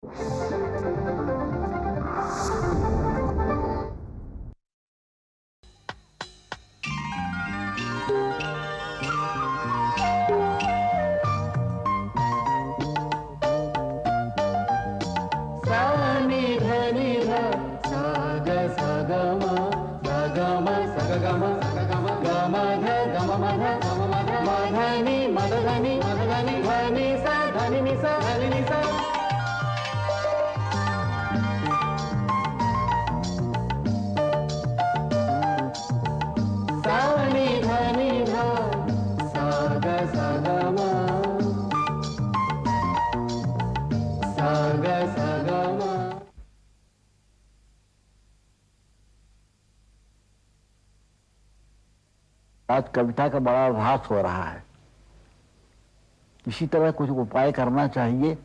आज कविता का बड़ा ह्रास हो रहा है। इसी तरह कुछ उपाय करना चाहिए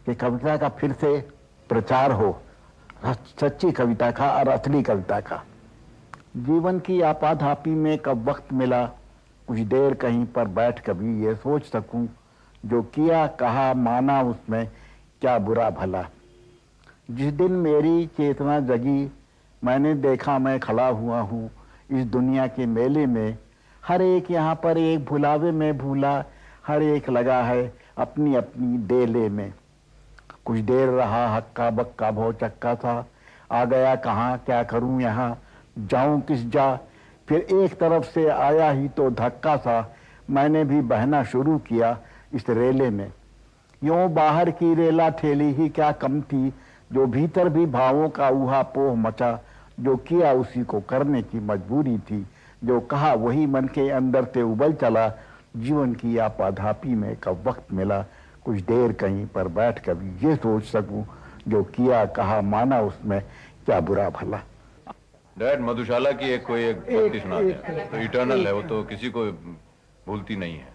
कि कविता का फिर से प्रचार हो, सच्ची कविता का और असली कविता का। जीवन की आपाधापी में कब वक्त मिला, कुछ देर कहीं पर बैठ कभी ये सोच सकूं, जो किया कहा माना उसमें क्या बुरा भला। जिस दिन मेरी चेतना जगी, मैंने देखा मैं खड़ा हुआ हूँ इस दुनिया के मेले में। हर एक यहाँ पर एक भुलावे में भूला, हर एक लगा है अपनी अपनी डेले में। कुछ देर रहा हक्का बक्का भौ चक्का था, आ गया कहाँ क्या करूं यहाँ, जाऊं किस जा। फिर एक तरफ से आया ही तो धक्का सा, मैंने भी बहना शुरू किया इस रेले में। यूं बाहर की रेला ठेली ही क्या कम थी, जो भीतर भी भावों का ऊहा पोह मचा। जो किया उसी को करने की मजबूरी थी, जो कहा वही मन के अंदर से उबल चला। जीवन की आपाधापी में कब वक्त मिला, कुछ देर कहीं पर बैठ कभी ये सोच सकूं, जो किया कहा माना उसमें क्या बुरा भला। डैड, मधुशाला की कोई एक पंक्ति सुनाते हैं तो इटर्नल है, वो तो किसी को भूलती नहीं है।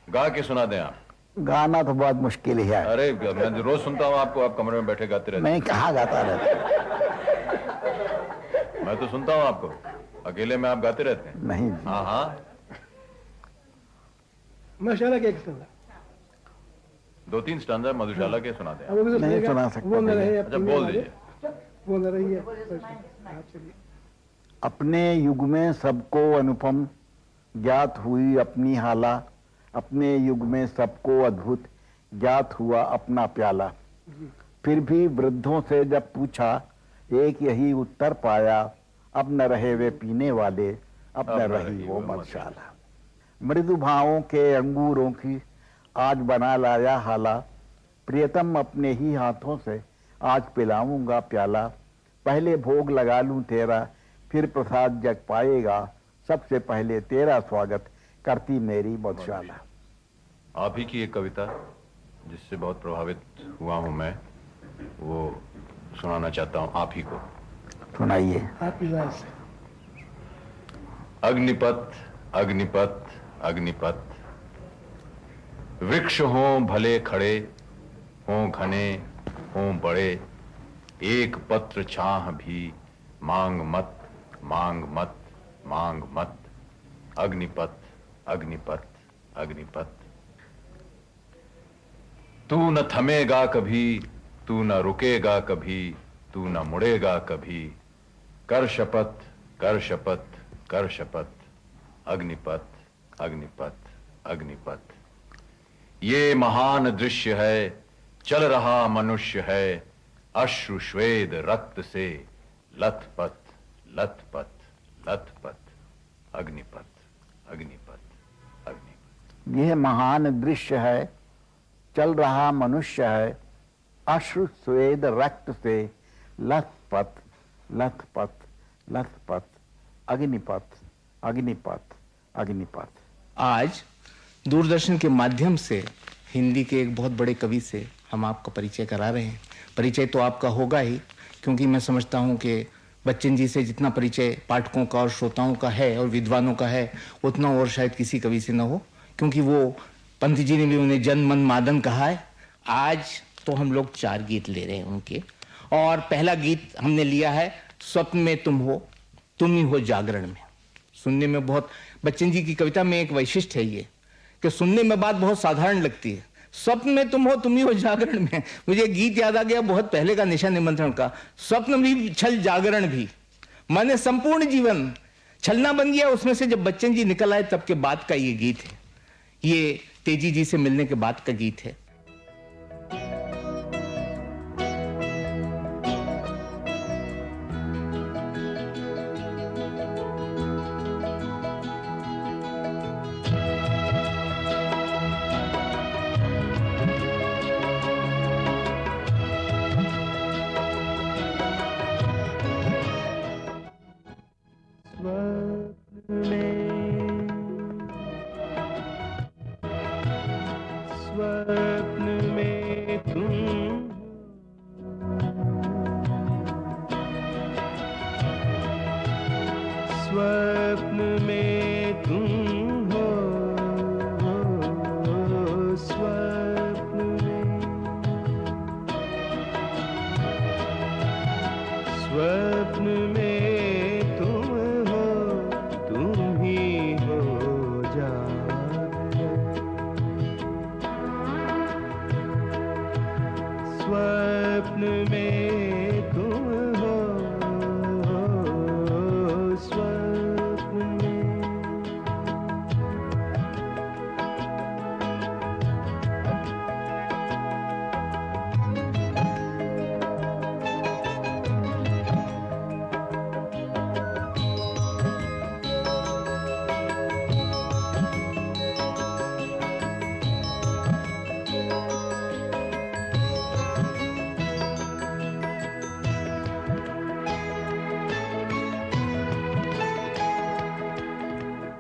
गा के सुना दें आप। गाना तो बहुत मुश्किल ही है। अरे मैं रोज सुनता हूँ आपको, आप कमरे में बैठे गाते रहते। मैं कहाँ गाता रहता। मैं तो सुनता हूँ आपको, अकेले में आप गाते रहते हैं। नहीं। हाँ हाँ, मधुशाला के एक स्टैंजा, 2-3 स्टैंजा मधुशाला के सुना दें। वो भी तो नहीं सुना सकता। वो न रहे अच्छा, बोल दीजिए। वो न रही है। आप चलिए। अपने युग में सबको अनुपम ज्ञात हुई अपनी हाला, अपने युग में सबको अद्भुत ज्ञात हुआ अपना प्याला। फिर भी वृद्धों से जब पूछा एक यही उत्तर पाया, अब न रहे वे पीने वाले, अब न रही वो मधुशाला। मृदु भावों के अंगूरों की आज बना लाया हाला, प्रियतम अपने ही हाथों से आज पिलाऊंगा प्याला। पहले भोग लगा लूं तेरा, फिर प्रसाद जग पाएगा, सबसे पहले तेरा स्वागत करती मेरी मधुशाला। आप ही की एक कविता जिससे बहुत प्रभावित हुआ हूं मैं, वो सुनाना चाहता हूं आप ही को। सुनाइए। आप ही राय से। अग्निपथ अग्निपथ अग्निपथ, वृक्ष हों भले खड़े, हों घने हों बड़े, एक पत्र छाह भी मांग मत मांग मत मांग मत। अग्निपथ अग्निपथ अग्निपथ, तू न थमेगा कभी, तू न रुकेगा कभी, तू न मुड़ेगा कभी। कर शपथ कर शपथ कर शपथ। अग्निपथ अग्निपथ अग्निपथ, ये महान दृश्य है, चल रहा मनुष्य है, अश्रु श्वेद रक्त से लथपथ लथपथ लथपथ। अग्निपथ अग्निपथ अग्निपथ, यह महान दृश्य है, चल रहा मनुष्य है, अश्रु स्वेद रक्त से लथपथ लथपथ लथपथ। अग्निपथ अग्निपथ अग्निपथ। आज दूरदर्शन के माध्यम से हिंदी के एक बहुत बड़े कवि से हम आपका परिचय करा रहे हैं। परिचय तो आपका होगा ही, क्योंकि मैं समझता हूं कि बच्चन जी से जितना परिचय पाठकों का और श्रोताओं का है और विद्वानों का है, उतना और शायद किसी कवि से न हो, क्योंकि वो पंत जी ने भी उन्हें जन मन मादन कहा है। आज तो हम लोग 4 गीत ले रहे हैं उनके, और पहला गीत हमने लिया है स्वप्न में तुम हो, तुम ही हो जागरण में। सुनने में बहुत, बच्चन जी की कविता में एक वैशिष्ट है ये कि सुनने में बात बहुत साधारण लगती है, स्वप्न में तुम हो, तुम ही हो जागरण में। मुझे गीत याद आ गया बहुत पहले का, निशा निमंत्रण का, स्वप्न भी छल जागरण भी, माने संपूर्ण जीवन छलना बन गया। उसमें से जब बच्चन जी निकल आए तब के बाद का ये गीत है, ये तेजी जी से मिलने के बाद का गीत है।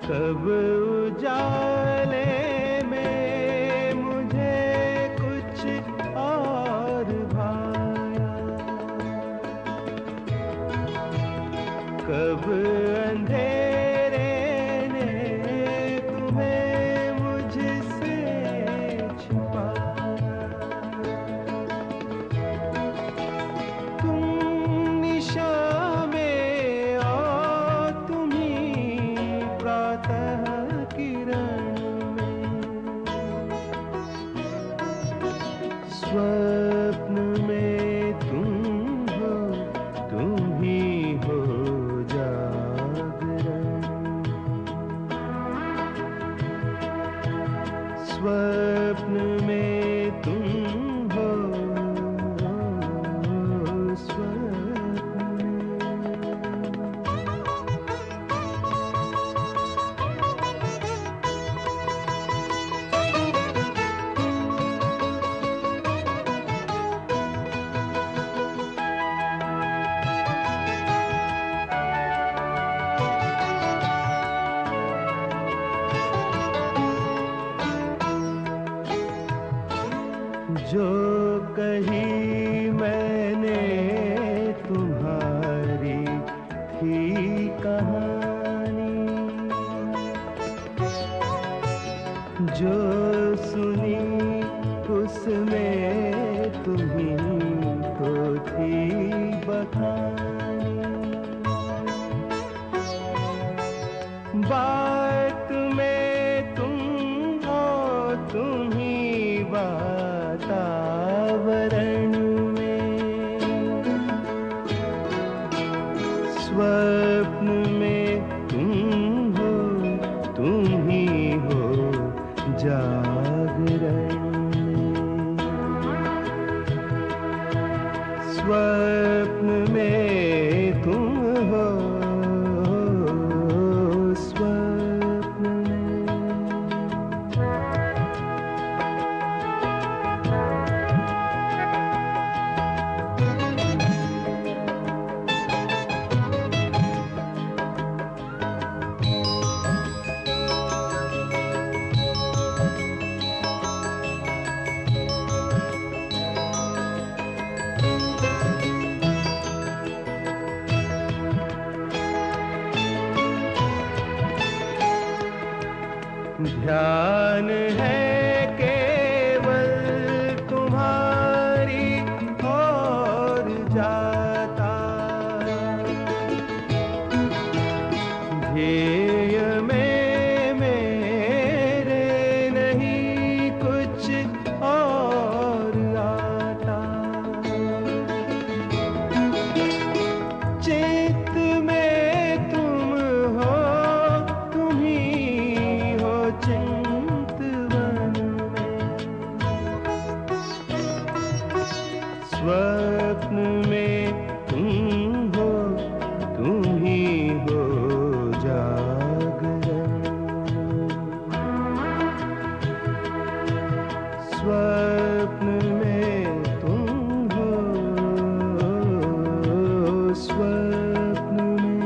कब उजाले में मुझे कुछ और भाया, कब अंधेरे ने तुम्हें मुझसे छुपाया। तुम निशा में और तुम ही प्रातः किरण में, स्वप्न में तुम हो, तुम ही हो जागरण। स्वप्न में तुम हो, स्वप्न में। जो कही मैंने तुम्हारी थी कहानी, जो सुनी उसमें तुम्ही तो थी बखानी। बात में तुम हो, तुम ही वातावरण में, स्वप्न में तुम हो, तुम ही हो जागरण में। स्वप्न में तुम हो, स्वप्न में। स्वप्न में तुम ही हो जागरण। स्वप्न में तुम हो, स्वप्न में।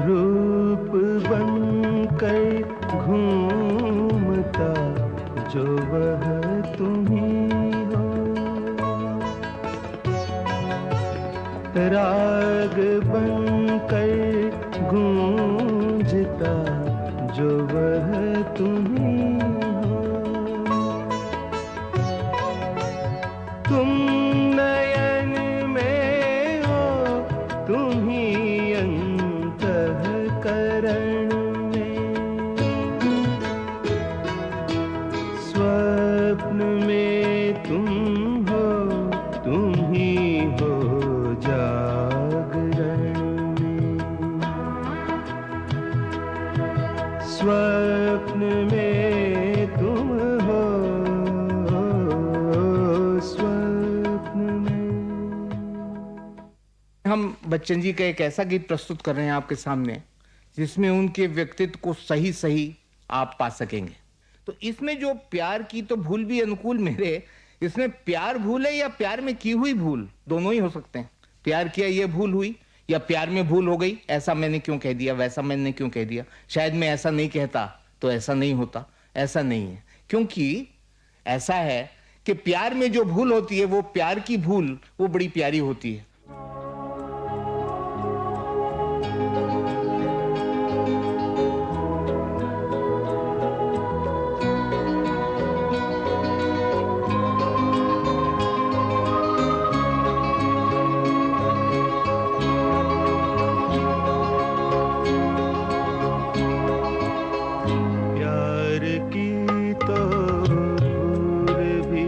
रूप बनकर घूमता जो वह तुम्ही हो, राग बनकर गूंजता जो वह तुम्ही हो। तुम नयन में हो, तुम ही अंतःकरण में। स्वप्न में तुम हो, तुम ही हो जागरण में। स्वप्न में तुम हो, स्वप्न में। हम बच्चन जी का एक ऐसा गीत प्रस्तुत कर रहे हैं आपके सामने जिसमें उनके व्यक्तित्व को सही सही आप पा सकेंगे। तो इसमें जो प्यार की तो भूल भी अनुकूल मेरे, इसमें प्यार भूल है या प्यार में की हुई भूल, दोनों ही हो सकते हैं। प्यार किया ये भूल हुई या प्यार में भूल हो गई, ऐसा मैंने क्यों कह दिया, वैसा मैंने क्यों कह दिया, शायद मैं ऐसा नहीं कहता तो ऐसा नहीं होता। ऐसा नहीं है, क्योंकि ऐसा है कि प्यार में जो भूल होती है वो प्यार की भूल वो बड़ी प्यारी होती है। प्यार की तो भूल भी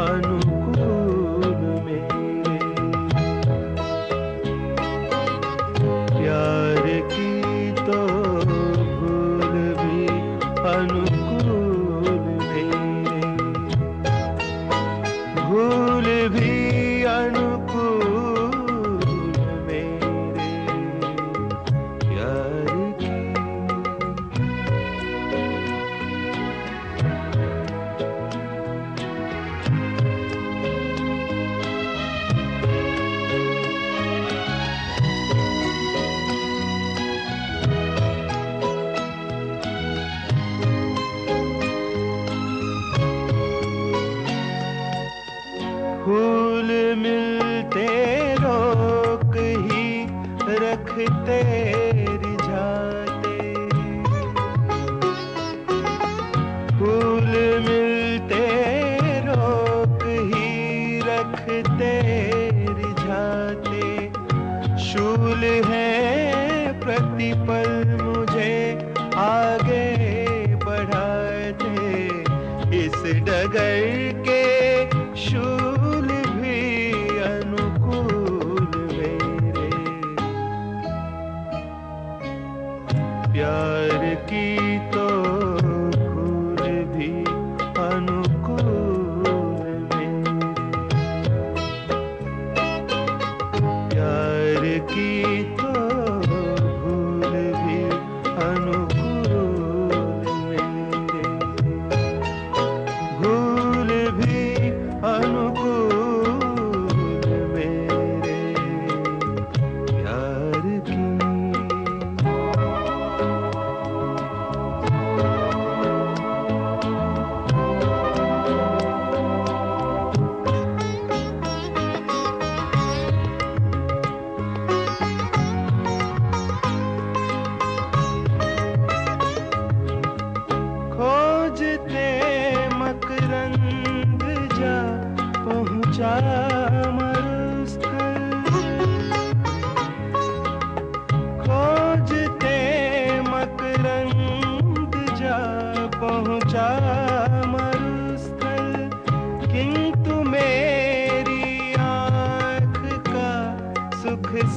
अनुकूल मेरे। प्यार की तो भूल भी अनुकूल मेरे। भूल भी अनुकूल मेरे। प्यार की फूल मिलते रोक ही रखते रिझाते। फूल मिलते रोक ही रखते रिझाते। शूल है प्रतिपल मुझे आगे बढ़ाते। इस डगर के शूल भी अनुकूल मेरे। प्यार की तो भूल भी अनुकूल मेरे। प्यार की तो भूल भी अनुकूल मेरे। भूल भी अनुकूल मेरे। प्यार की खोजते मकरंद जा पहुंचा मरुस्थल। खोजते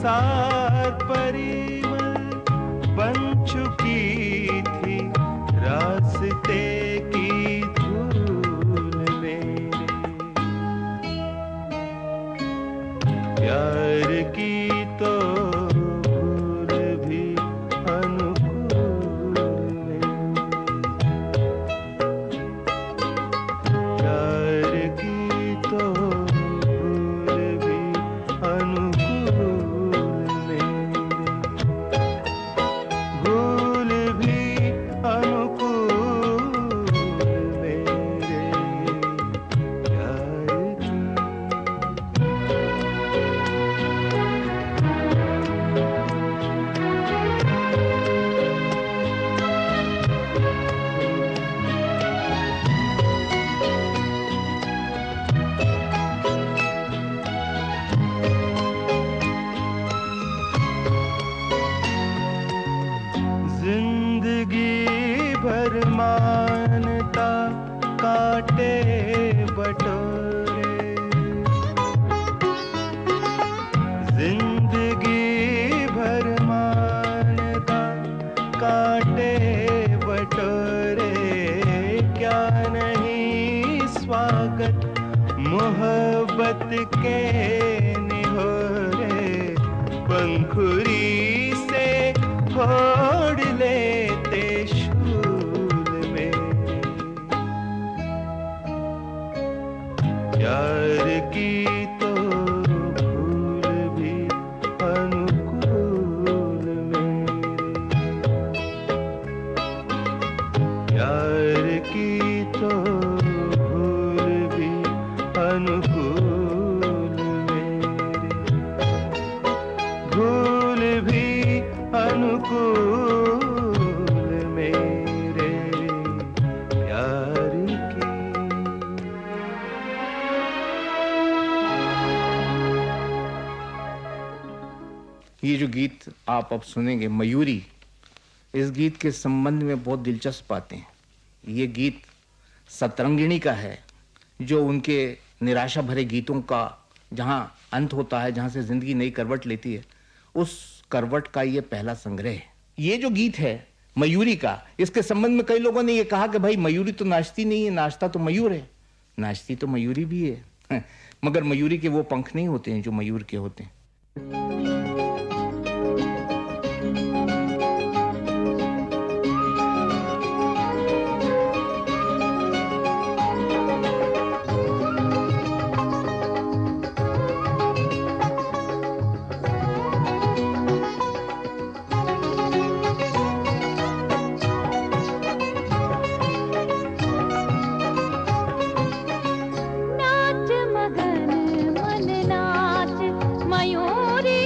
साथ परिमल बन चुकी थी रास्ते की धूल मेरे। प्यार की तो भूल भी अनुकूल मेरे। प्यार की तो भूल भी अनुकूल मेरे। भूल भी अनुकूल मेरे प्यार की। जिंदगी भर मानता काटे बटोरे। जिंदगी भर मानता काटे बटोरे। क्या नहीं स्वागत मोहब्बत के निहोरे। पंखुरी से फोड़ लेते शूल मेरे। प्यार की तो भूल भी अनुकूल मेरे। प्यार की तो भूल भी अनुकूल मेरे। भूल भी अनुकूल मेरे प्यार की। ये जो गीत आप अब सुनेंगे मयूरी, इस गीत के संबंध में बहुत दिलचस्प बातें हैं। ये गीत सतरंगिणी का है, जो उनके निराशा भरे गीतों का जहां अंत होता है, जहां से जिंदगी नई करवट लेती है, उस करवट का ये पहला संग्रह है। ये जो गीत है मयूरी का, इसके संबंध में कई लोगों ने ये कहा कि भाई मयूरी तो नाचती नहीं है, नाचता तो मयूर है। नाचती तो मयूरी भी है मगर मयूरी के वो पंख नहीं होते हैं जो मयूर के होते हैं। नाच मगन मन नाच मयूरी।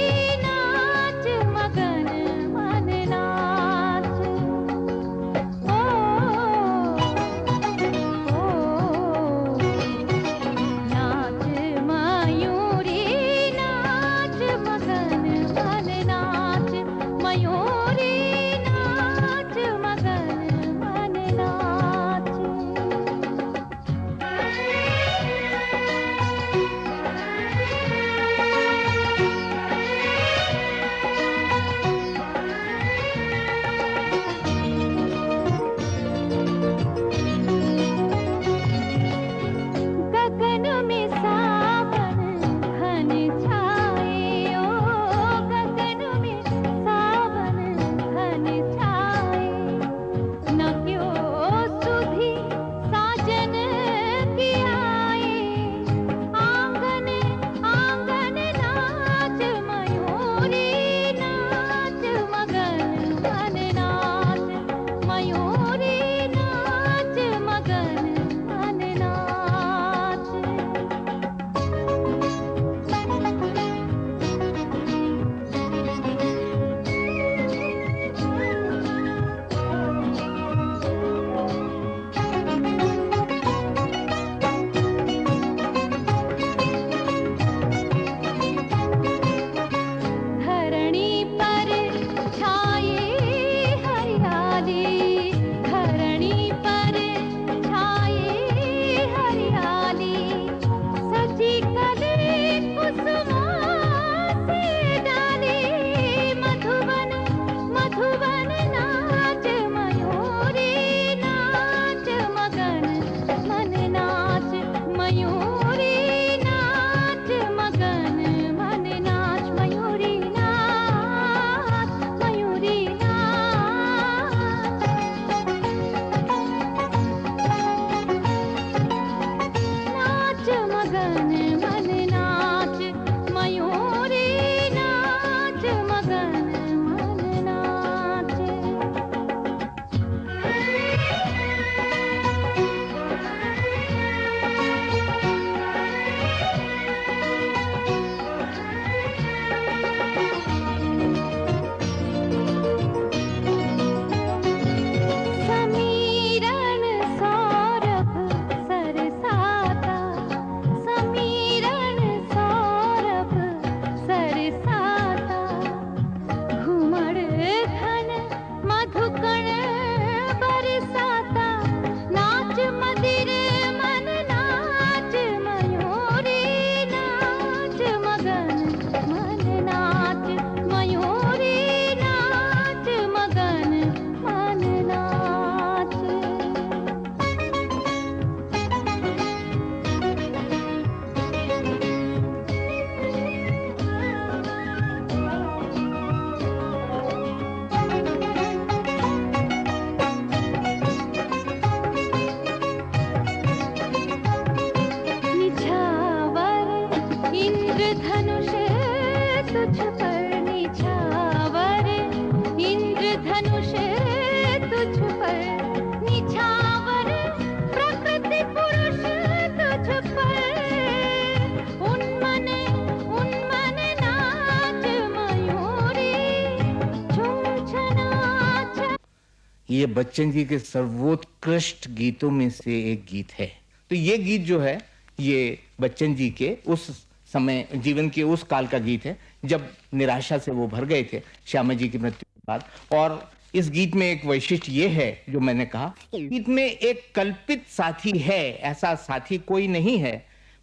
ये बच्चन जी के सर्वोत्कृष्ट गीतों में से एक गीत है। तो ये गीत जो है ये बच्चन जी के उस समय जीवन के उस काल का गीत है जब निराशा से वो भर गए थे श्यामा जी की मृत्यु के बाद। और इस गीत में एक वैशिष्ट्य ये है जो मैंने कहा, गीत में एक कल्पित साथी है, ऐसा साथी कोई नहीं है।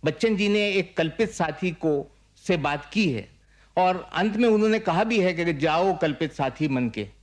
बच्चन जी ने एक कल्पित साथी को से बात की है और अंत में उन्होंने कहा भी है कि जाओ कल्पित साथी मन के।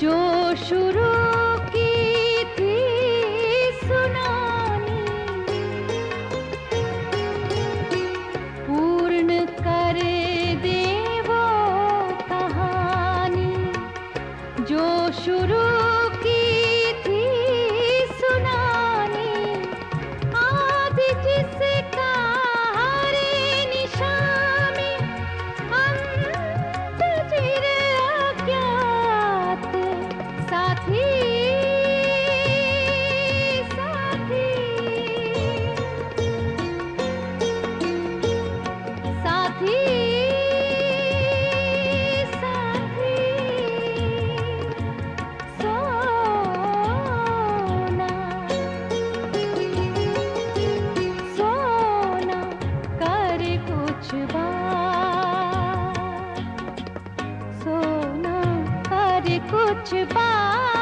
जो शुरू जो शुरू की थी सुनानी, आज जिसका हरे निशान में अंतचिर अज्ञात साथी साथी साथी साथी सोना सोना कर कुछ बात, सोना कर कुछ बात।